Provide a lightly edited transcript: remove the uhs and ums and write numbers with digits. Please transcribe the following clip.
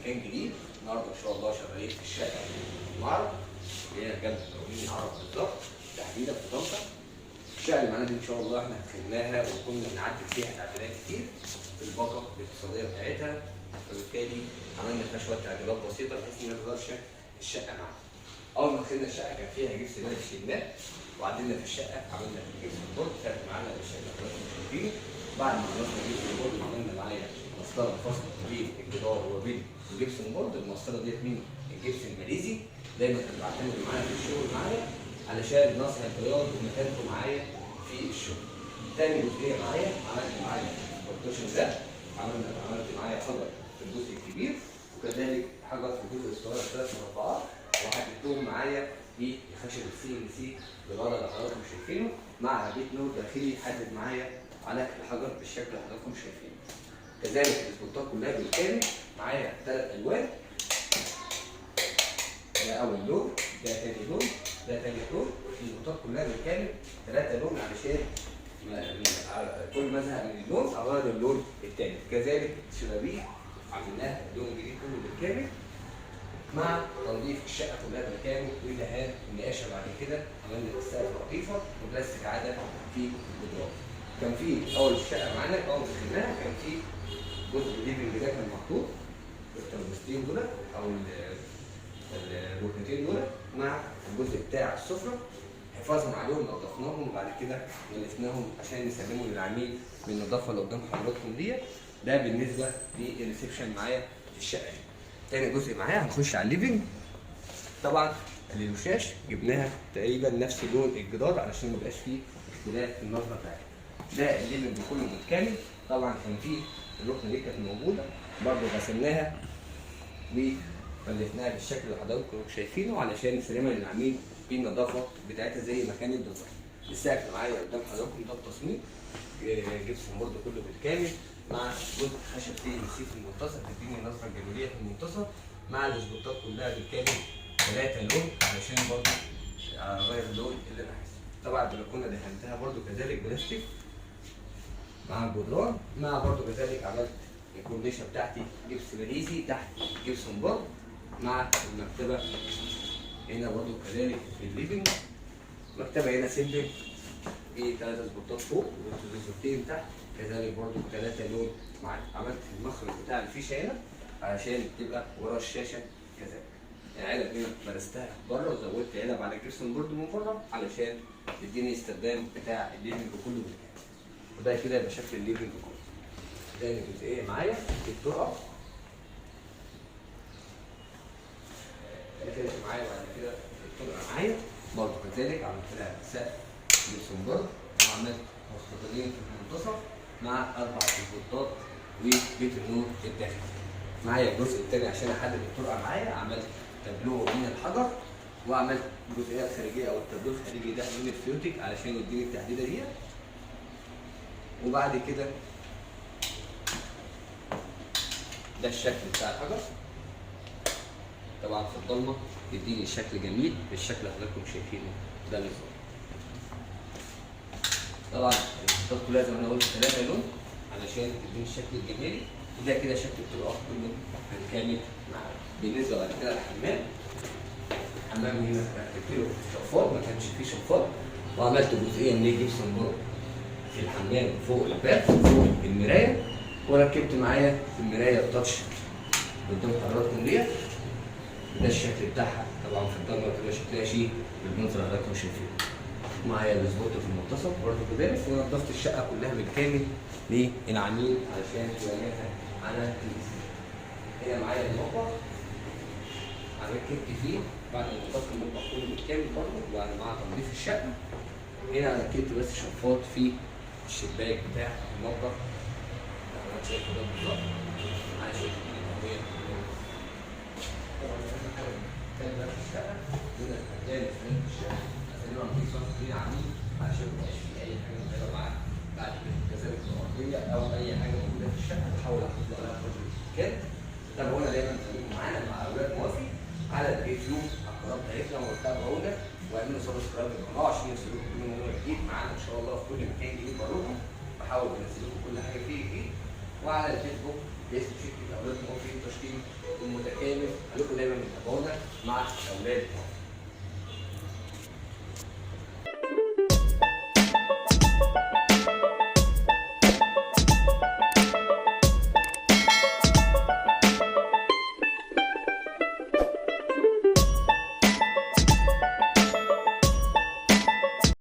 مكان جديد. النهارده ان شاء الله شغالين في الشقه المعرض اللي هي جنب مقاولين العرب بالظبط، تحديدا في طنطا. الشقه اللي معانا دي ان شاء الله احنا دخلناها وكنا بنعدل فيها تعديلات كتير في الباقه الاقتصاديه بتاعتها، فبالتالي عملنا فيها شويه تعديلات بسيطه بحيث ان يظهر شكل الشقه معانا. اول ما دخلنا الشقه كان فيها جبس بلد شلناه وعدلنا في الشقه، عملنا في الجبس البورد كانت معانا الشقه حضراتكم شايفين. بعد ما خلصنا جبس البورد عملنا معايا مسطره فصل بين الجدار وبين الجبس البورد. المسطره ديت من الجبس الماليزي، دايما كان بعتمد معايا في الشغل معايا علشان نصر البياض ومكانته معايا في الشغل. تاني جزئيه معايا عملت معايا البارتيشن ده، عملت معايا حجر في الجزء الكبير وكذلك حجر في الجزء الصغير 3 مربعات، وحطيتهم معايا في خشب السي ان سي بالغرض اللي حضراتكم شايفينه، مع بيت نور داخلي حدد معايا على الحجر بالشكل اللي حضراتكم شايفينه. كذلك الاسبوتات كلها بالكامل معايا 3 الوان، ده اول لون، ده تاني لون، ده تالت لون. الاسبوتات كلها بالكامل 3 لون علشان كل ما ازهق من اللون اغير اللون التاني. كذلك الشبابيك عملناها لون جديد كله بالكامل مع تنظيف الشقه كلها بالكامل ودهان النقاشه. بعد كده عملنا السقف رقيقه وبلاستيك عاده في الجدران. كان في اول الشقه معانا اول ما دخلناها كان في جزء الليفنج ده كان محطوط الترابيزتين دول او الركنتين دول مع الجزء بتاع السفره، حفاظا عليهم نظفناهم وبعد كده غلفناهم عشان نسلمهم للعميل بالنظافه اللي قدام حضراتكم ديت. ده بالنسبه للريسبشن معايا في الشقه دي. تاني جزء معايا هنخش على الليفنج. طبعا الوشاش جبناها تقريبا نفس لون الجدار علشان ما يبقاش فيه اختلاف في النظره بتاعتها. ده الليفنج كله بالكامل. طبعا كان فيه الركنه دي كانت موجوده برضه غسلناها وغلفناها بالشكل اللي حضراتكم شايفينه علشان نسلمها للعميل بالنظافه بتاعتها زي ما كانت بالظبط. السقف معايا قدام حضراتكم ده التصميم جبسن برضه كله بالكامل مع جزء خشب سي ان سي في المنتصف تديني نظره جانبيه في المنتصف مع الاسبوتات كلها بالكامل 3 لون علشان برضه اغير اللون اللي انا عايزه. طبعا البلكونه دهنتها برضه كذلك بلاستيك مع الجدران، مع برضه كذلك عملت الكورنيشه بتاعتي جبس ماليزي تحت جبسن بورد مع المكتبه هنا برضه كذلك في الليفنج. المكتبه هنا سيمبل في 3 اسبوتات فوق واسبوتين تحت كذلك برضو 3 لون معايا. عملت المخرج بتاع الفيشه هنا علشان تبقى ورا الشاشه كذلك. العلب هنا درستها بره وزودت علب على الجبسن بورد من بره علشان تديني استخدام بتاع الليفنج كله بالكامل. وده كده يبقى شكل الليفنج كله. تاني جزئيه معايا الطرقه كده معايا. بعد كده الطرقه معايا برضه كذلك عملت لها سقف جبسن بورد وعملت مستطيلين في المنتصف مع 4 اسبوتات وبيت النور الداخلي. معايا الجزء الثاني عشان احدد الطرقه معايا عملت تابلو من الحجر وعملت الجزئيه الخارجيه او التابلو الخارجي ده من الفيوتك علشان يديني التحديده دي. وبعد كده ده الشكل بتاع الحجر طبعا في الضلمه يديني شكل جميل بالشكل اللي حضراتكم شايفينه ده النظام. طبعا الاسبوتات كلها زي ما انا قلت 3 لون علشان تديني الشكل الجمالي. وده كده شكل الطرقات كله بالكامل معايا. بالنسبه بعد كده للحمام، الحمام هنا ركبت له شفاط ما كانش فيه شفاط وعملت جزئيه من الجبسن بورد في الحمام فوق الباب فوق المرايه، وركبت معايا في المرايه التاتش قدام حضراتكم ديت. ده الشكل بتاعها طبعا في الضلمه ما تبقاش شكلها شيك بالمنظر اللي حضراتكم شايفينه. معايا الاسبوت في المنتصف برضه كذلك، ونظفت الشقه كلها بالكامل للعميل علشان تواجهها على الاسم. هنا معايا المطبخ ركبت فيه بعد ما نظفت المطبخ كله بالكامل برضه وبعد مع تنظيف الشقه. هنا ركبت بس شفاط في الشباك بتاع المطبخ اللي حضرتك شايفه ده بالظبط علشان تديني تهويه. طبعا اهم حاجه كان بقى في الشقه هنا الهدايا في الشقه تقريبا في صف فيه عميل عشان ما يبقاش فيه اي حاجه صغيره معاك. بعد كده كذلك الارضيه او اي حاجه موجوده في الشقه بحاول احط له عليها قدر الامكان. تابعونا دايما خليكم معانا مع اولاد موافي على اليوتيوب على القناه بتاعتنا وتابعونا واعملوا سبسكرايب للقناه عشان يوصلكم كل موضوع جديد معانا ان شاء الله في كل مكان جديد بروحه. بحاول انزل لكم كل حاجه فيه جديد. وعلى الفيسبوك باسم شركه اولاد المصريين التشكيل المتكامل. خليكم دايما متابعونا مع اولاد